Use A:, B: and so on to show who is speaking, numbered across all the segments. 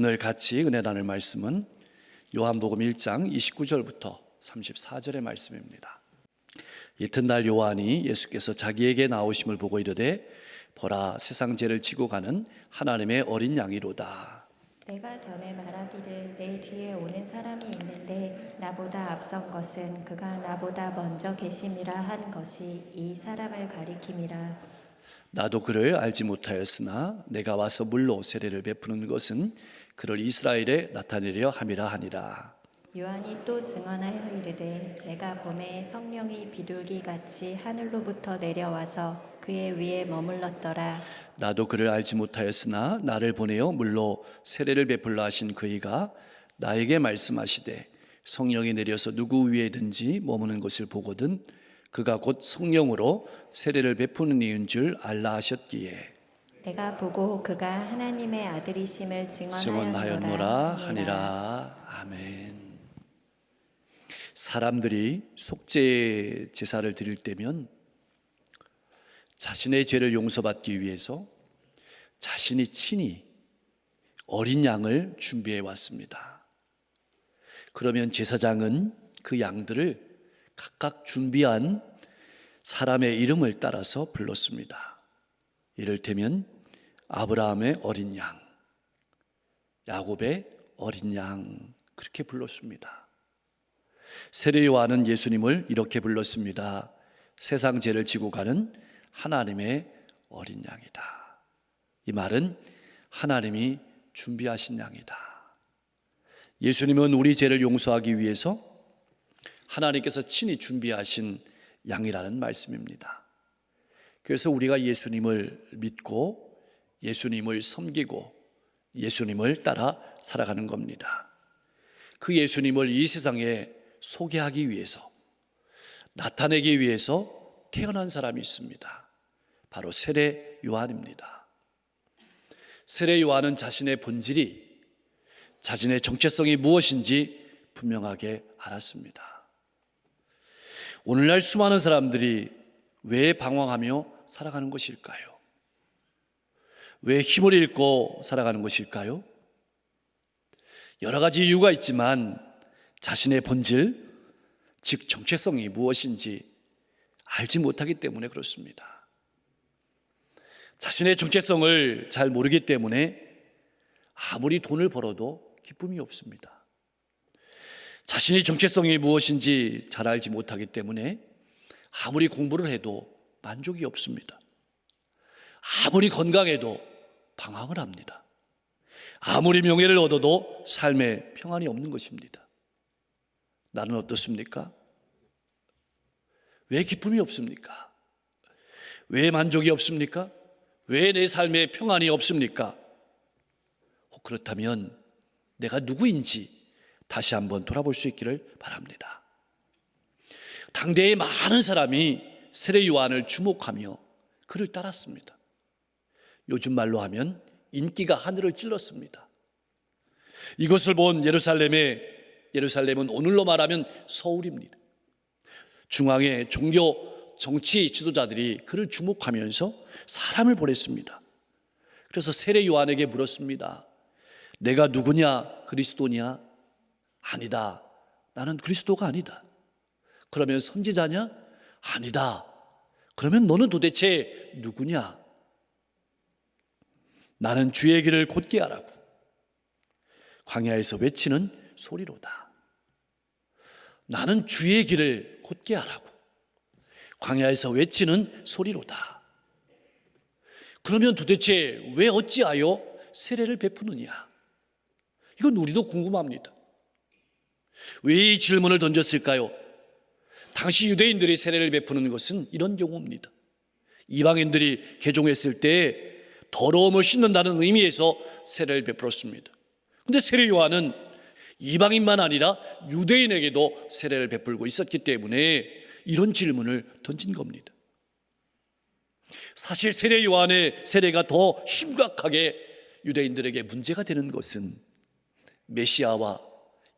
A: 오늘 같이 은혜 나눌 말씀은 요한복음 1장 29절부터 34절의 말씀입니다. 이튿날 요한이 예수께서 자기에게 나오심을 보고 이르되 보라, 세상 죄를 지고 가는 하나님의 어린 양이로다.
B: 내가 전에 말하기를 내 뒤에 오는 사람이 있는데 나보다 앞선 것은 그가 나보다 먼저 계심이라 한 것이 이 사람을 가리킴이라.
A: 나도 그를 알지 못하였으나 내가 와서 물로 세례를 베푸는 것은 그를 이스라엘에 나타내려 함이라 하니라.
B: 요한이 또 증언하여 이르되 내가 봄에 성령이 비둘기같이 하늘로부터 내려와서 그의 위에 머물렀더라.
A: 나도 그를 알지 못하였으나 나를 보내어 물로 세례를 베풀라 하신 그이가 나에게 말씀하시되 성령이 내려서 누구 위에든지 머무는 것을 보거든 그가 곧 성령으로 세례를 베푸는 이인 줄 알라 하셨기에
B: 내가 보고 그가 하나님의 아들이심을
A: 증언하였노라 하니라. 아멘. 사람들이 속죄 제사를 드릴 때면 자신의 죄를 용서받기 위해서 자신이 친히 어린 양을 준비해 왔습니다. 그러면 제사장은 그 양들을 각각 준비한 사람의 이름을 따라서 불렀습니다. 이를테면 아브라함의 어린 양, 야곱의 어린 양, 그렇게 불렀습니다. 세례 요한은 예수님을 이렇게 불렀습니다. 세상 죄를 지고 가는 하나님의 어린 양이다. 이 말은 하나님이 준비하신 양이다. 예수님은 우리 죄를 용서하기 위해서 하나님께서 친히 준비하신 양이라는 말씀입니다. 그래서 우리가 예수님을 믿고 예수님을 섬기고 예수님을 따라 살아가는 겁니다. 그 예수님을 이 세상에 소개하기 위해서, 나타내기 위해서 태어난 사람이 있습니다. 바로 세례 요한입니다. 세례 요한은 자신의 본질이, 자신의 정체성이 무엇인지 분명하게 알았습니다. 오늘날 수많은 사람들이 왜 방황하며 살아가는 것일까요? 왜 힘을 잃고 살아가는 것일까요? 여러 가지 이유가 있지만 자신의 본질, 즉 정체성이 무엇인지 알지 못하기 때문에 그렇습니다. 자신의 정체성을 잘 모르기 때문에 아무리 돈을 벌어도 기쁨이 없습니다. 자신의 정체성이 무엇인지 잘 알지 못하기 때문에 아무리 공부를 해도 만족이 없습니다. 아무리 건강해도 방황을 합니다. 아무리 명예를 얻어도 삶에 평안이 없는 것입니다. 나는 어떻습니까? 왜 기쁨이 없습니까? 왜 만족이 없습니까? 왜 내 삶에 평안이 없습니까? 그렇다면 내가 누구인지 다시 한번 돌아볼 수 있기를 바랍니다. 당대의 많은 사람이 세례 요한을 주목하며 그를 따랐습니다. 요즘 말로 하면 인기가 하늘을 찔렀습니다. 이것을 본 예루살렘은 오늘로 말하면 서울입니다. 중앙의 종교 정치 지도자들이 그를 주목하면서 사람을 보냈습니다. 그래서 세례 요한에게 물었습니다. 내가 누구냐? 그리스도냐? 아니다. 나는 그리스도가 아니다. 그러면 선지자냐? 아니다. 그러면 너는 도대체 누구냐? 나는 주의 길을 곧게 하라고. 광야에서 외치는 소리로다. 나는 주의 길을 곧게 하라고. 광야에서 외치는 소리로다. 그러면 도대체 왜 어찌하여 세례를 베푸느냐? 이건 우리도 궁금합니다. 왜 이 질문을 던졌을까요? 당시 유대인들이 세례를 베푸는 것은 이런 경우입니다. 이방인들이 개종했을 때 더러움을 씻는다는 의미에서 세례를 베풀었습니다. 그런데 세례 요한은 이방인만 아니라 유대인에게도 세례를 베풀고 있었기 때문에 이런 질문을 던진 겁니다. 사실 세례 요한의 세례가 더 심각하게 유대인들에게 문제가 되는 것은 메시아와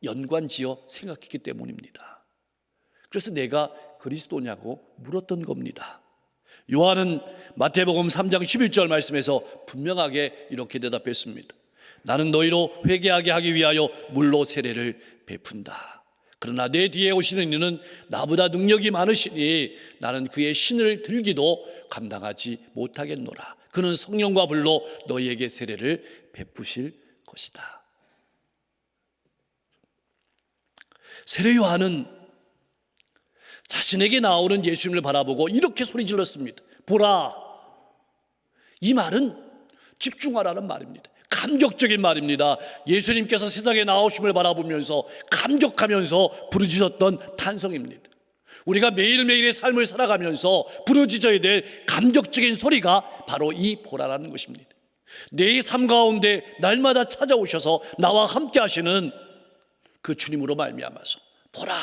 A: 연관지어 생각했기 때문입니다. 그래서 내가 그리스도냐고 물었던 겁니다. 요한은 마태복음 3장 11절 말씀에서 분명하게 이렇게 대답했습니다. 나는 너희로 회개하게 하기 위하여 물로 세례를 베푼다. 그러나 내 뒤에 오시는 이는 나보다 능력이 많으시니 나는 그의 신을 들기도 감당하지 못하겠노라. 그는 성령과 불로 너희에게 세례를 베푸실 것이다. 세례 요한은 자신에게 나오는 예수님을 바라보고 이렇게 소리 질렀습니다. 보라. 이 말은 집중하라는 말입니다. 감격적인 말입니다. 예수님께서 세상에 나오심을 바라보면서 감격하면서 부르짖었던 탄성입니다. 우리가 매일매일의 삶을 살아가면서 부르짖어야 될 감격적인 소리가 바로 이 보라라는 것입니다. 내 삶 가운데 날마다 찾아오셔서 나와 함께 하시는 그 주님으로 말미암아서 보라,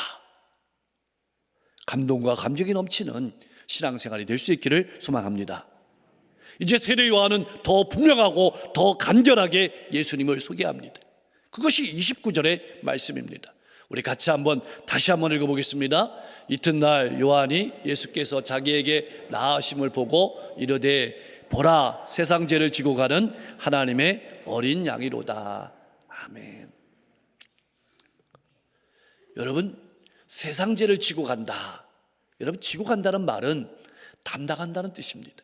A: 감동과 감격이 넘치는 신앙생활이 될 수 있기를 소망합니다. 이제 세례 요한은 더 분명하고 더 간결하게 예수님을 소개합니다. 그것이 29절의 말씀입니다. 우리 같이 다시 한번 읽어보겠습니다. 이튿날 요한이 예수께서 자기에게 나아심을 보고 이르되 보라, 세상 죄를 지고 가는 하나님의 어린 양이로다. 아멘. 여러분, 세상 죄를 지고 간다. 여러분, 지고 간다는 말은 담당한다는 뜻입니다.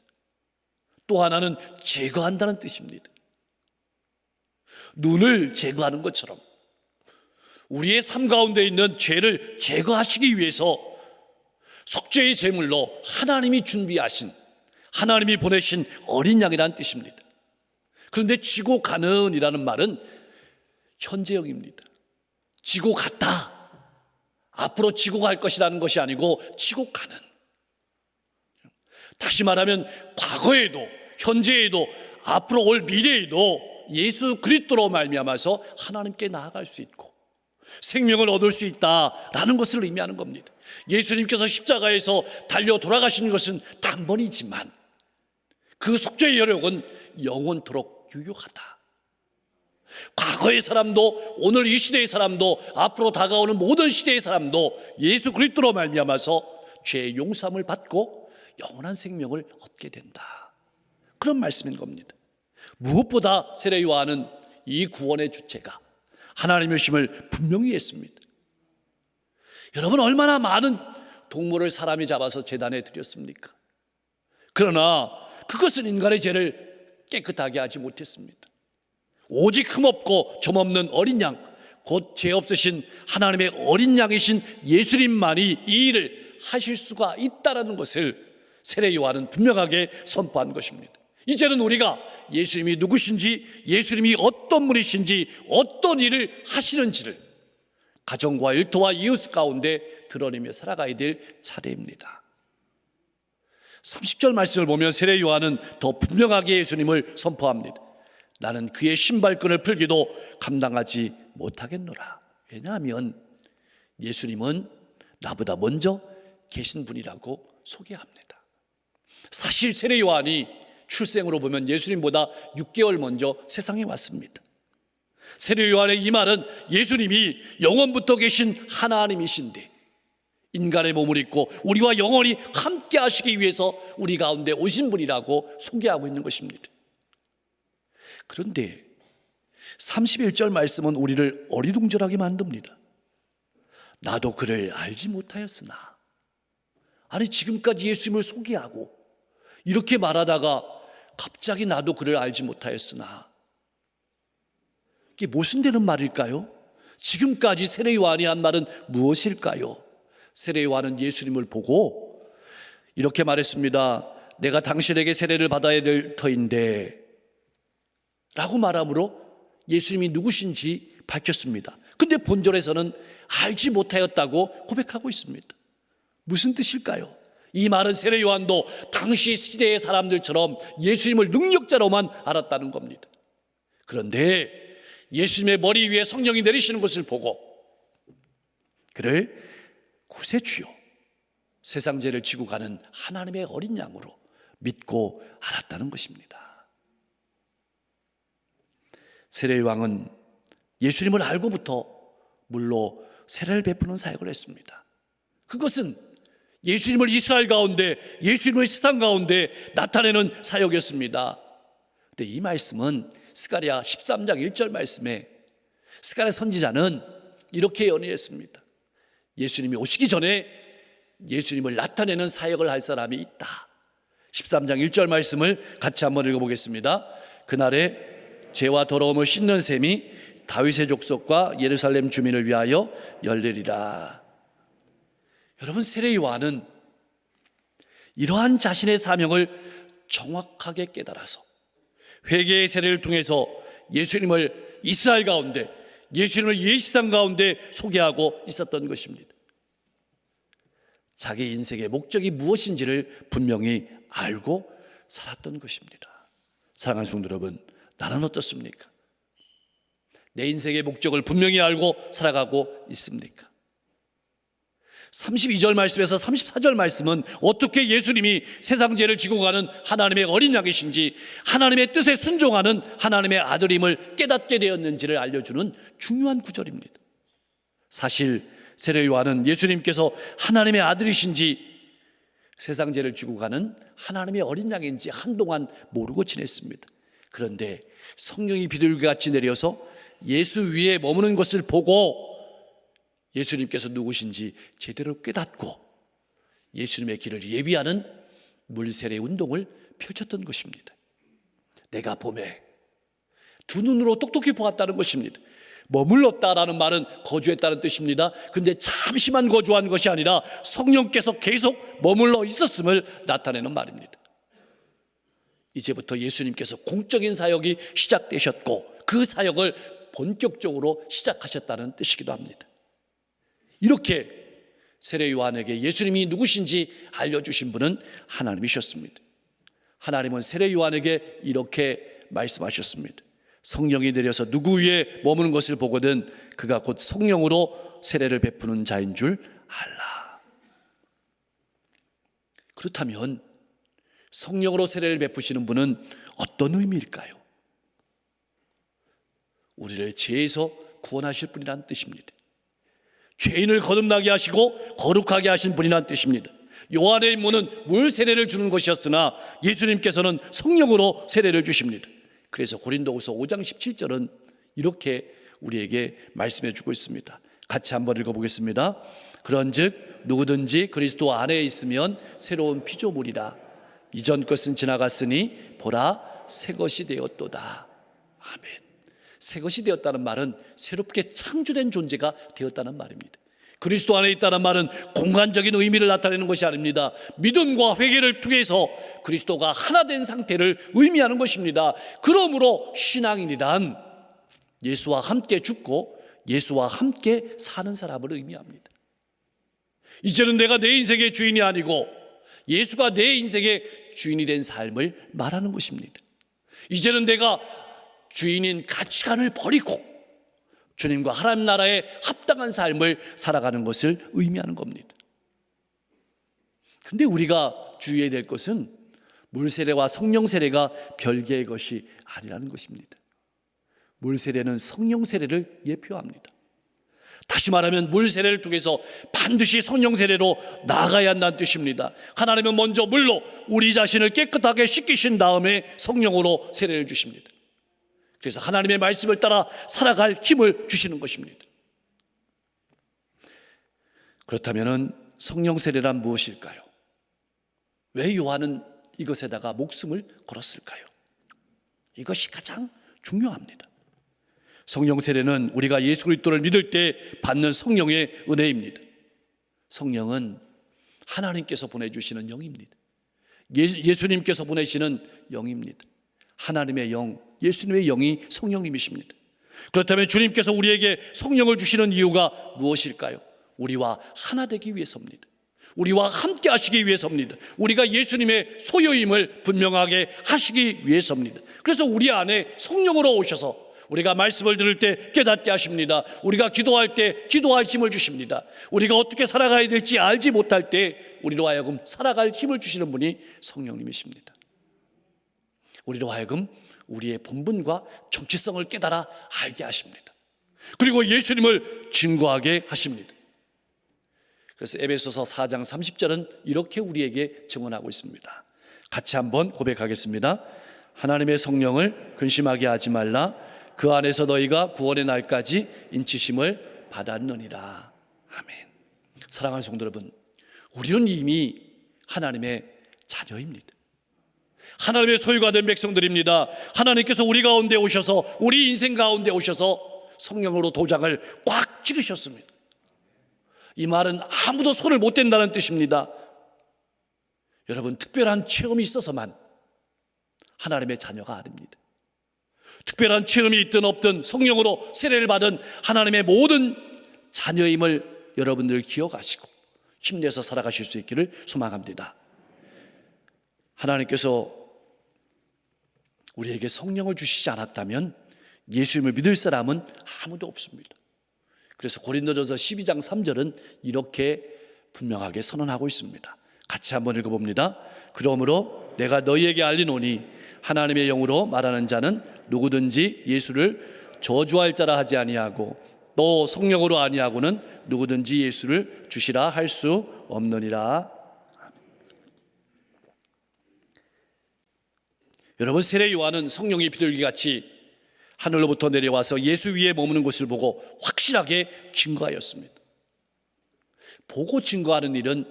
A: 또 하나는 제거한다는 뜻입니다. 눈을 제거하는 것처럼 우리의 삶 가운데 있는 죄를 제거하시기 위해서 속죄의 제물로 하나님이 준비하신, 하나님이 보내신 어린 양이라는 뜻입니다. 그런데 지고 가는 이라는 말은 현재형입니다. 지고 갔다, 앞으로 지고 갈 것이라는 것이 아니고 지고 가는. 다시 말하면 과거에도 현재에도 앞으로 올 미래에도 예수 그리스도로 말미암아서 하나님께 나아갈 수 있고 생명을 얻을 수 있다라는 것을 의미하는 겁니다. 예수님께서 십자가에서 달려 돌아가신 것은 단번이지만 그 속죄의 여력은 영원토록 유효하다. 과거의 사람도 오늘 이 시대의 사람도 앞으로 다가오는 모든 시대의 사람도 예수 그리스도로 말미암아서 죄의 용서함을 받고 영원한 생명을 얻게 된다. 그런 말씀인 겁니다. 무엇보다 세례 요한은 이 구원의 주체가 하나님이심을 분명히 했습니다. 여러분, 얼마나 많은 동물을 사람이 잡아서 제단에 드렸습니까? 그러나 그것은 인간의 죄를 깨끗하게 하지 못했습니다. 오직 흠없고 점없는 어린 양, 곧 죄 없으신 하나님의 어린 양이신 예수님만이 이 일을 하실 수가 있다는 것을 세례 요한은 분명하게 선포한 것입니다. 이제는 우리가 예수님이 누구신지, 예수님이 어떤 분이신지, 어떤 일을 하시는지를 가정과 일터와 이웃 가운데 드러내며 살아가야 될 차례입니다. 30절 말씀을 보면 세례 요한은 더 분명하게 예수님을 선포합니다. 나는 그의 신발끈을 풀기도 감당하지 못하겠노라. 왜냐하면 예수님은 나보다 먼저 계신 분이라고 소개합니다. 사실 세례 요한이 출생으로 보면 예수님보다 6개월 먼저 세상에 왔습니다. 세례 요한의 이 말은 예수님이 영원부터 계신 하나님이신데 인간의 몸을 입고 우리와 영원히 함께 하시기 위해서 우리 가운데 오신 분이라고 소개하고 있는 것입니다. 그런데 31절 말씀은 우리를 어리둥절하게 만듭니다. 나도 그를 알지 못하였으나. 아니, 지금까지 예수님을 소개하고 이렇게 말하다가 갑자기 나도 그를 알지 못하였으나. 이게 무슨 되는 말일까요? 지금까지 세례 요한이 한 말은 무엇일까요? 세례 요한은 예수님을 보고 이렇게 말했습니다. 내가 당신에게 세례를 받아야 될 터인데 라고 말함으로 예수님이 누구신지 밝혔습니다. 근데 본절에서는 알지 못하였다고 고백하고 있습니다. 무슨 뜻일까요? 이 말은 세례 요한도 당시 시대의 사람들처럼 예수님을 능력자로만 알았다는 겁니다. 그런데 예수님의 머리 위에 성령이 내리시는 것을 보고 그를 구세주요, 세상 죄를 지고 가는 하나님의 어린 양으로 믿고 알았다는 것입니다. 세례 요한은 예수님을 알고부터 물로 세례를 베푸는 사역을 했습니다. 그것은 예수님을 이스라엘 가운데, 예수님을 세상 가운데 나타내는 사역이었습니다. 근데 이 말씀은 스가랴 13장 1절 말씀에 스가랴 선지자는 이렇게 연언했습니다. 예수님이 오시기 전에 예수님을 나타내는 사역을 할 사람이 있다. 13장 1절 말씀을 같이 한번 읽어보겠습니다. 그날에 죄와 더러움을 씻는 셈이 다윗의 족속과 예루살렘 주민을 위하여 열리리라. 여러분, 세례 요한은 이러한 자신의 사명을 정확하게 깨달아서 회개의 세례를 통해서 예수님을 이스라엘 가운데, 예수님을 예시상 가운데 소개하고 있었던 것입니다. 자기 인생의 목적이 무엇인지를 분명히 알고 살았던 것입니다. 사랑하는 성도 여러분, 나는 어떻습니까? 내 인생의 목적을 분명히 알고 살아가고 있습니까? 32절 말씀에서 34절 말씀은 어떻게 예수님이 세상 죄를 지고 가는 하나님의 어린 양이신지, 하나님의 뜻에 순종하는 하나님의 아들임을 깨닫게 되었는지를 알려주는 중요한 구절입니다. 사실 세례 요한은 예수님께서 하나님의 아들이신지 세상 죄를 지고 가는 하나님의 어린 양인지 한동안 모르고 지냈습니다. 그런데 성령이 비둘기같이 내려서 예수 위에 머무는 것을 보고 예수님께서 누구신지 제대로 깨닫고 예수님의 길을 예비하는 물세례 운동을 펼쳤던 것입니다. 내가 봄에 두 눈으로 똑똑히 보았다는 것입니다. 머물렀다라는 말은 거주했다는 뜻입니다. 근데 잠시만 거주한 것이 아니라 성령께서 계속 머물러 있었음을 나타내는 말입니다. 이제부터 예수님께서 공적인 사역이 시작되셨고 그 사역을 본격적으로 시작하셨다는 뜻이기도 합니다. 이렇게 세례 요한에게 예수님이 누구신지 알려주신 분은 하나님이셨습니다. 하나님은 세례 요한에게 이렇게 말씀하셨습니다. 성령이 내려서 누구 위에 머무는 것을 보거든 그가 곧 성령으로 세례를 베푸는 자인 줄 알라. 그렇다면 성령으로 세례를 베푸시는 분은 어떤 의미일까요? 우리를 죄에서 구원하실 분이란 뜻입니다. 죄인을 거듭나게 하시고 거룩하게 하신 분이란 뜻입니다. 요한의 임무는 물 세례를 주는 것이었으나 예수님께서는 성령으로 세례를 주십니다. 그래서 고린도후서 5장 17절은 이렇게 우리에게 말씀해 주고 있습니다. 같이 한번 읽어보겠습니다. 그런즉 누구든지 그리스도 안에 있으면 새로운 피조물이라. 이전 것은 지나갔으니 보라 새 것이 되었도다. 아멘. 새 것이 되었다는 말은 새롭게 창조된 존재가 되었다는 말입니다. 그리스도 안에 있다는 말은 공간적인 의미를 나타내는 것이 아닙니다. 믿음과 회개를 통해서 그리스도가 하나 된 상태를 의미하는 것입니다. 그러므로 신앙인이란 예수와 함께 죽고 예수와 함께 사는 사람을 의미합니다. 이제는 내가 내 인생의 주인이 아니고 예수가 내 인생의 주인이 된 삶을 말하는 것입니다. 이제는 내가 주인인 가치관을 버리고 주님과 하나님 나라에 합당한 삶을 살아가는 것을 의미하는 겁니다. 그런데 우리가 주의해야 될 것은 물세례와 성령세례가 별개의 것이 아니라는 것입니다. 물세례는 성령세례를 예표합니다. 다시 말하면 물세례를 통해서 반드시 성령세례로 나아가야 한다는 뜻입니다. 하나님은 먼저 물로 우리 자신을 깨끗하게 씻기신 다음에 성령으로 세례를 주십니다. 그래서 하나님의 말씀을 따라 살아갈 힘을 주시는 것입니다. 그렇다면 성령 세례란 무엇일까요? 왜 요한은 이것에다가 목숨을 걸었을까요? 이것이 가장 중요합니다. 성령 세례는 우리가 예수 그리스도를 믿을 때 받는 성령의 은혜입니다. 성령은 하나님께서 보내주시는 영입니다. 예수님께서 보내시는 영입니다. 하나님의 영, 예수님의 영이 성령님이십니다. 그렇다면 주님께서 우리에게 성령을 주시는 이유가 무엇일까요? 우리와 하나 되기 위해서입니다. 우리와 함께 하시기 위해서입니다. 우리가 예수님의 소유임을 분명하게 하시기 위해서입니다. 그래서 우리 안에 성령으로 오셔서 우리가 말씀을 들을 때 깨닫게 하십니다. 우리가 기도할 때 기도할 힘을 주십니다. 우리가 어떻게 살아가야 될지 알지 못할 때 우리로 하여금 살아갈 힘을 주시는 분이 성령님이십니다. 우리로 하여금 우리의 본분과 정체성을 깨달아 알게 하십니다. 그리고 예수님을 증거하게 하십니다. 그래서 에베소서 4장 30절은 이렇게 우리에게 증언하고 있습니다. 같이 한번 고백하겠습니다. 하나님의 성령을 근심하게 하지 말라. 그 안에서 너희가 구원의 날까지 인치심을 받았느니라. 아멘. 사랑하는 성도 여러분, 우리는 이미 하나님의 자녀입니다. 하나님의 소유가 된 백성들입니다. 하나님께서 우리 가운데 오셔서, 우리 인생 가운데 오셔서 성령으로 도장을 꽉 찍으셨습니다. 이 말은 아무도 손을 못 댄다는 뜻입니다. 여러분, 특별한 체험이 있어서만 하나님의 자녀가 아닙니다. 특별한 체험이 있든 없든 성령으로 세례를 받은 하나님의 모든 자녀임을 여러분들 기억하시고 힘내서 살아가실 수 있기를 소망합니다. 하나님께서 우리에게 성령을 주시지 않았다면 예수님을 믿을 사람은 아무도 없습니다. 그래서 고린도전서 12장 3절은 이렇게 분명하게 선언하고 있습니다. 같이 한번 읽어봅니다. 그러므로 내가 너희에게 알리노니 하나님의 영으로 말하는 자는 누구든지 예수를 저주할 자라 하지 아니하고 또 성령으로 아니하고는 누구든지 예수를 주시라 할 수 없느니라. 여러분, 세례 요한은 성령의 비둘기같이 하늘로부터 내려와서 예수 위에 머무는 것을 보고 확실하게 증거하였습니다. 보고 증거하는 일은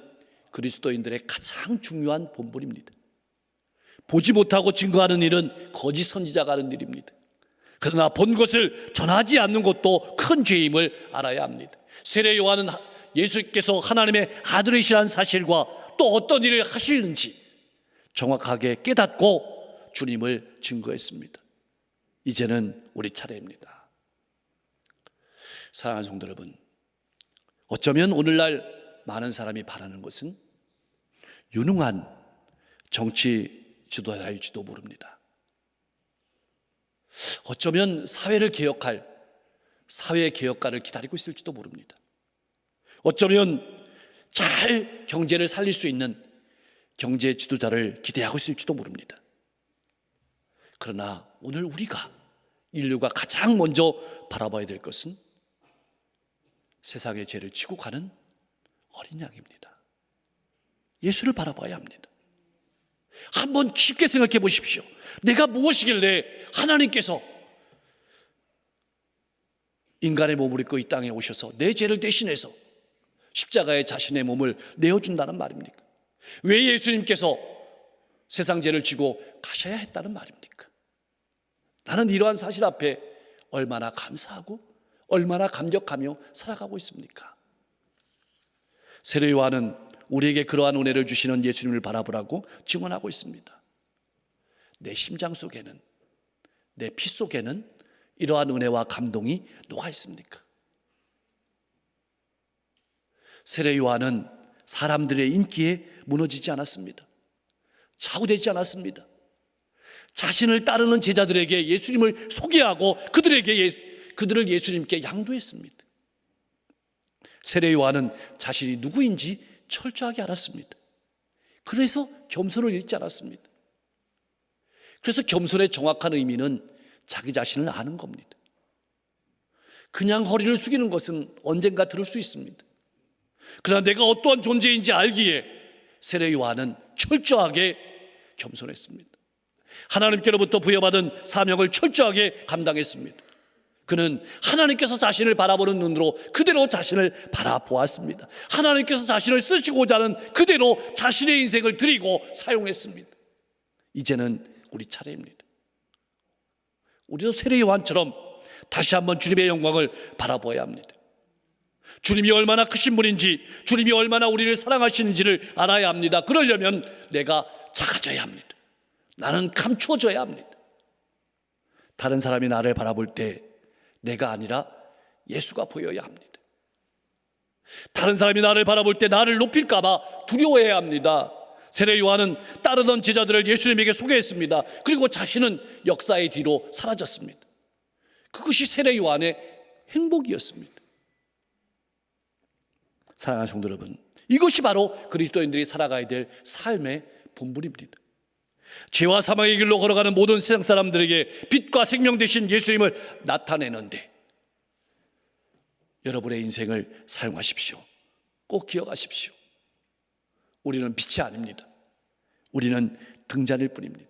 A: 그리스도인들의 가장 중요한 본분입니다. 보지 못하고 증거하는 일은 거짓 선지자가 하는 일입니다. 그러나 본 것을 전하지 않는 것도 큰 죄임을 알아야 합니다. 세례 요한은 예수께서 하나님의 아들이시라는 사실과 또 어떤 일을 하시는지 정확하게 깨닫고 주님을 증거했습니다. 이제는 우리 차례입니다. 사랑하는 성도 여러분, 어쩌면 오늘날 많은 사람이 바라는 것은 유능한 정치 지도자일지도 모릅니다. 어쩌면 사회를 개혁할 사회 개혁가를 기다리고 있을지도 모릅니다. 어쩌면 잘 경제를 살릴 수 있는 경제 지도자를 기대하고 있을지도 모릅니다. 그러나 오늘 우리가 인류가 가장 먼저 바라봐야 될 것은 세상의 죄를 지고 가는 어린 양입니다. 예수를 바라봐야 합니다. 한번 깊게 생각해 보십시오. 내가 무엇이길래 하나님께서 인간의 몸을 입고 이 땅에 오셔서 내 죄를 대신해서 십자가에 자신의 몸을 내어준다는 말입니까? 왜 예수님께서 세상 죄를 지고 가셔야 했다는 말입니까? 나는 이러한 사실 앞에 얼마나 감사하고 얼마나 감격하며 살아가고 있습니까? 세례 요한은 우리에게 그러한 은혜를 주시는 예수님을 바라보라고 증언하고 있습니다. 내 심장 속에는, 내 피 속에는 이러한 은혜와 감동이 녹아 있습니까? 세례 요한은 사람들의 인기에 무너지지 않았습니다. 좌우되지 않았습니다. 자신을 따르는 제자들에게 예수님을 소개하고 그들을 예수님께 양도했습니다. 세례 요한은 자신이 누구인지 철저하게 알았습니다. 그래서 겸손을 잃지 않았습니다. 그래서 겸손의 정확한 의미는 자기 자신을 아는 겁니다. 그냥 허리를 숙이는 것은 언젠가 들을 수 있습니다. 그러나 내가 어떠한 존재인지 알기에 세례 요한은 철저하게 겸손했습니다. 하나님께로부터 부여받은 사명을 철저하게 감당했습니다. 그는 하나님께서 자신을 바라보는 눈으로 그대로 자신을 바라보았습니다. 하나님께서 자신을 쓰시고자 하는 그대로 자신의 인생을 드리고 사용했습니다. 이제는 우리 차례입니다. 우리도 세례 요한처럼 다시 한번 주님의 영광을 바라보아야 합니다. 주님이 얼마나 크신 분인지, 주님이 얼마나 우리를 사랑하시는지를 알아야 합니다. 그러려면 내가 작아져야 합니다. 나는 감추어져야 합니다. 다른 사람이 나를 바라볼 때 내가 아니라 예수가 보여야 합니다. 다른 사람이 나를 바라볼 때 나를 높일까 봐 두려워해야 합니다. 세례 요한은 따르던 제자들을 예수님에게 소개했습니다. 그리고 자신은 역사의 뒤로 사라졌습니다. 그것이 세례 요한의 행복이었습니다. 사랑하는 성도 여러분, 이것이 바로 그리스도인들이 살아가야 될 삶의 본분입니다. 죄와 사망의 길로 걸어가는 모든 세상 사람들에게 빛과 생명 되신 예수님을 나타내는데 여러분의 인생을 사용하십시오. 꼭 기억하십시오. 우리는 빛이 아닙니다. 우리는 등잔일 뿐입니다.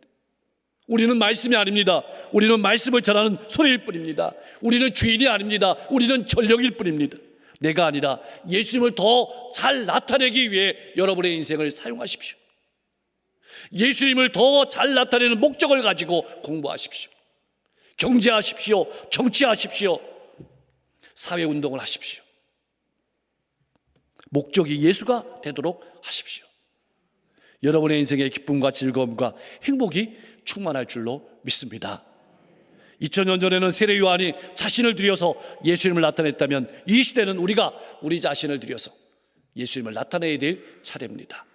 A: 우리는 말씀이 아닙니다. 우리는 말씀을 전하는 소리일 뿐입니다. 우리는 주인이 아닙니다. 우리는 전력일 뿐입니다. 내가 아니라 예수님을 더 잘 나타내기 위해 여러분의 인생을 사용하십시오. 예수님을 더 잘 나타내는 목적을 가지고 공부하십시오. 경제하십시오. 정치하십시오. 사회운동을 하십시오. 목적이 예수가 되도록 하십시오. 여러분의 인생의 기쁨과 즐거움과 행복이 충만할 줄로 믿습니다. 2000년 전에는 세례 요한이 자신을 들여서 예수님을 나타냈다면 이 시대는 우리가 우리 자신을 들여서 예수님을 나타내야 될 차례입니다.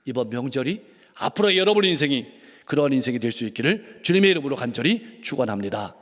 A: 이번 명절이 앞으로 여러분의 인생이 그러한 인생이 될 수 있기를 주님의 이름으로 간절히 축원합니다.